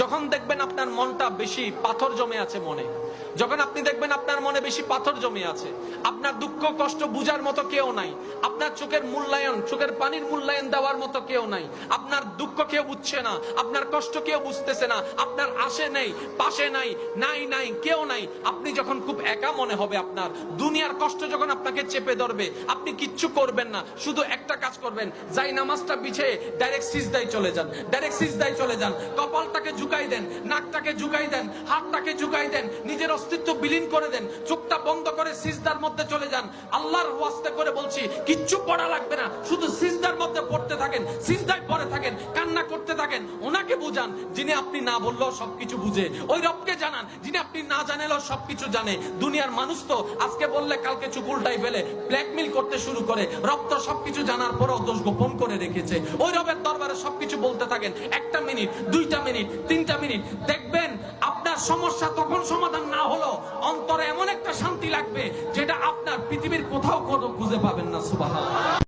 যখন দেখবেন আপনার মনটা বেশি পাথর জমে আছে মনে, যখন আপনি দেখবেন আপনার মনে বেশি পাথর জমে আছে, আপনার দুঃখ কষ্ট বুঝার মতো কেউ নাই, আপনার চোখের মূল্যায়ন, চোখের পানির মূল্যায়ন দেওয়ার মতো কেউ নাই, আপনার দুঃখ কেউ বুঝছে না, আপনার কষ্ট কেউ বুঝতেছে না, আপনার আশে নেই, পাশে নাই, নাই কেউ নাই, আপনি যখন খুব একা মনে হবে, আপনার দুনিয়ার কষ্ট যখন আপনাকে চেপে ধরবে, আপনি কিচ্ছু করবেন না, শুধু একটা কাজ করবেন, যাই নামাজটা বিছিয়ে ডাইরেক্ট সিজদায় চলে যান, ডাইরেক্ট সিজদায় চলে যান, কপালটাকে ঝুঁকাই দেন, নাকটাকে ঝুঁকাই দেন, হাতটাকে ঝুঁকাই দেন, নিজের অস্তিত্ব বিলীন করে দেন, চোখটা বন্ধ করে সিজদার মধ্যে চলে যান। আল্লাহর ওয়াস্তে করে বলছি, কিচ্ছু পড়া লাগবে না, শুধু সিজদার মধ্যে পড়তে থাকেন, সিজদায় পড়ে থাকেন, কান্না করতে থাকেন। ওনাকে বুঝান যিনি আপনি না বললেও সবকিছু বুঝে, ওই রবকে জানান যিনি আপনি না জানালেও সবকিছু জানে। দুনিয়ার মানুষ তো আজকে বললে কালকে চুপ উল্টাই ফেলে, ব্ল্যাকমেইল করতে শুরু করে। রব তো সবকিছু জানার পরেও দোষ গোপন করে রেখেছে। ওই রবের দরবারে সবকিছু বলতে থাকেন, 1 মিনিট, 2 মিনিট, 3 মিনিট, দেখবেন আপনার সমস্যা তখন সমাধান না হলো অন্তরে এমন একটা শান্তি লাগবে যেটা আপনার পৃথিবীর কোথাও খুঁজে পাবেন না। সুবহানাল্লাহ।